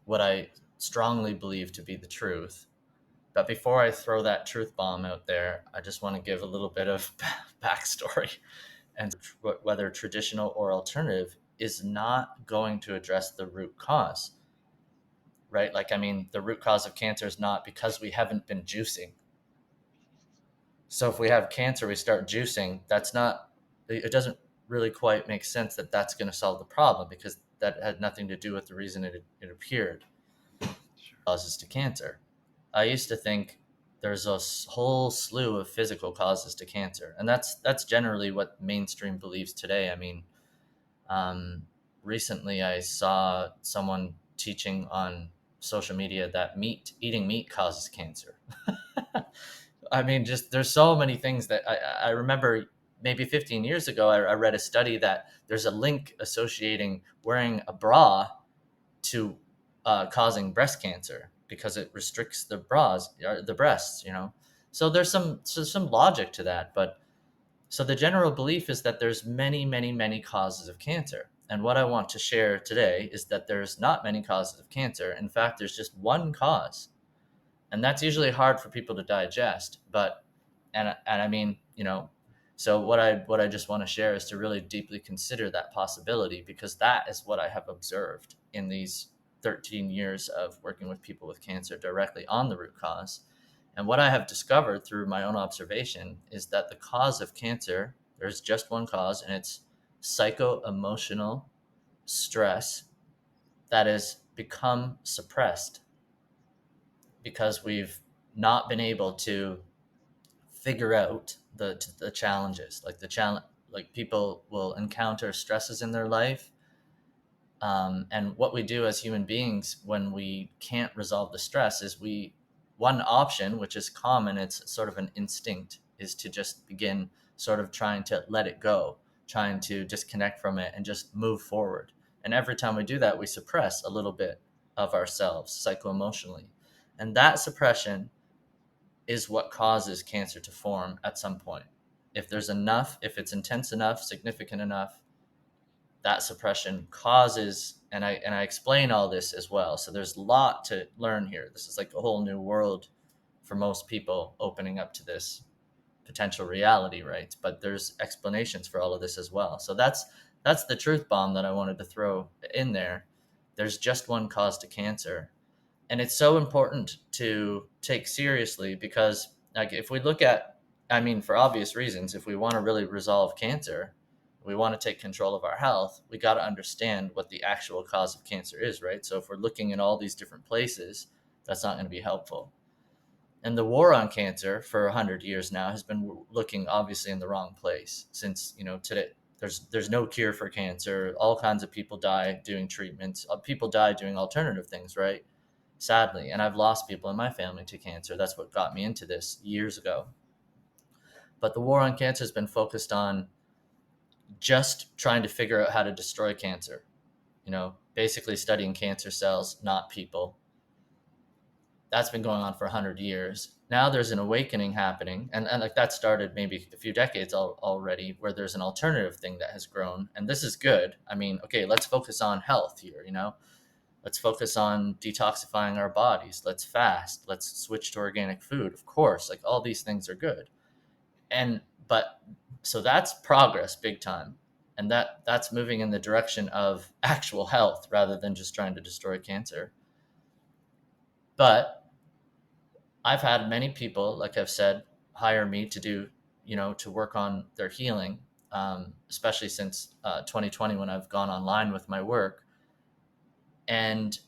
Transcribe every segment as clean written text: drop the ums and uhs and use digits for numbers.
what I strongly believe to be the truth. But before I throw that truth bomb out there, I just want to give a little bit of backstory. And whether traditional or alternative is not going to address the root cause, right? Like, I mean, the root cause of cancer is not because we haven't been juicing. So if we have cancer, we start juicing. That's not, it doesn't really quite make sense that that's going to solve the problem, because that had nothing to do with the reason it appeared. Sure. Causes to cancer. I used to think there's a whole slew of physical causes to cancer, and that's generally what mainstream believes today. I mean, um, recently I saw someone teaching on social media that eating meat causes cancer. I mean, just there's so many things that I remember maybe 15 years ago, I read a study that there's a link associating wearing a bra to causing breast cancer because it restricts the bras, the breasts, you know. So there's some logic to that, but so the general belief is that there's many, many, many causes of cancer. And what I want to share today is that there's not many causes of cancer. In fact, there's just one cause, and that's usually hard for people to digest. But and I mean, you know, so what I just want to share is to really deeply consider that possibility, because that is what I have observed in these 13 years of working with people with cancer directly on the root cause. And what I have discovered through my own observation is that the cause of cancer, there's just one cause, and it's psycho emotional stress that has become suppressed because we've not been able to figure out the challenges. Like the challenge, like people will encounter stresses in their life, and what we do as human beings when we can't resolve the stress is we one option, which is common, it's sort of an instinct, is to just begin sort of trying to let it go, trying to disconnect from it and just move forward. And every time we do that, we suppress a little bit of ourselves psycho-emotionally, and that suppression is what causes cancer to form at some point. If there's enough, if it's intense enough, significant enough, that suppression causes, and I explain all this as well. So there's a lot to learn here. This is like a whole new world for most people opening up to this potential reality, right? But there's explanations for all of this as well. So that's the truth bomb that I wanted to throw in there. There's just one cause to cancer, and it's so important to take seriously, because like if we look at, I mean, for obvious reasons, if we want to really resolve cancer, we want to take control of our health, we got to understand what the actual cause of cancer is, right? So if we're looking in all these different places, that's not going to be helpful. And the war on cancer for 100 years now has been looking obviously in the wrong place, since, you know, today there's no cure for cancer. All kinds of people die doing treatments. People die doing alternative things, right? Sadly. And I've lost people in my family to cancer. That's what got me into this years ago. But the war on cancer has been focused on just trying to figure out how to destroy cancer, you know, basically studying cancer cells, not people. That's been going on for 100 years. Now there's an awakening happening, and like that started maybe a few decades already, where there's an alternative thing that has grown, and this is good. I mean, okay, let's focus on health here, you know. Let's focus on detoxifying our bodies. Let's fast. Let's switch to organic food. Of course, like all these things are good. And but so that's progress big time. And that's moving in the direction of actual health rather than just trying to destroy cancer. But I've had many people, like I've said, hire me to do, you know, to work on their healing, especially since 2020 when I've gone online with my work. And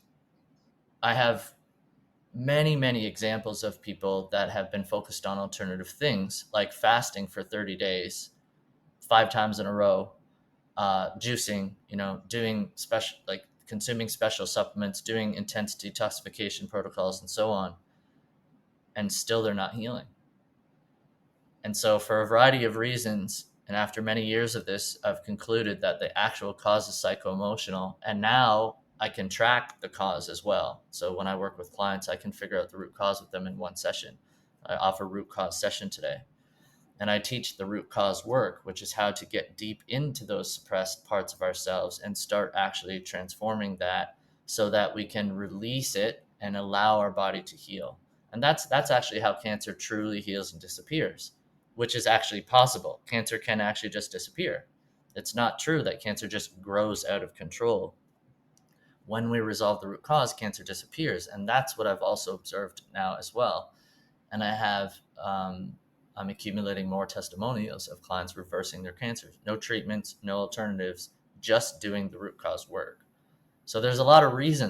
I have many, many examples of people that have been focused on alternative things, like fasting for 30 days, 5 times in a row, juicing, you know, doing special, like consuming special supplements, doing intense detoxification protocols, and so on. And still they're not healing. And so, for a variety of reasons, and after many years of this, I've concluded that the actual cause is psycho-emotional. And now I can track the cause as well. So when I work with clients, I can figure out the root cause with them in one session. I offer root cause session today. And I teach the root cause work, which is how to get deep into those suppressed parts of ourselves and start actually transforming that so that we can release it and allow our body to heal. And that's actually how cancer truly heals and disappears, which is actually possible. Cancer can actually just disappear. It's not true that cancer just grows out of control. When we resolve the root cause, cancer disappears. And that's what I've also observed now as well. And I'm accumulating more testimonials of clients reversing their cancers. No treatments, no alternatives, just doing the root cause work. So there's a lot of reasons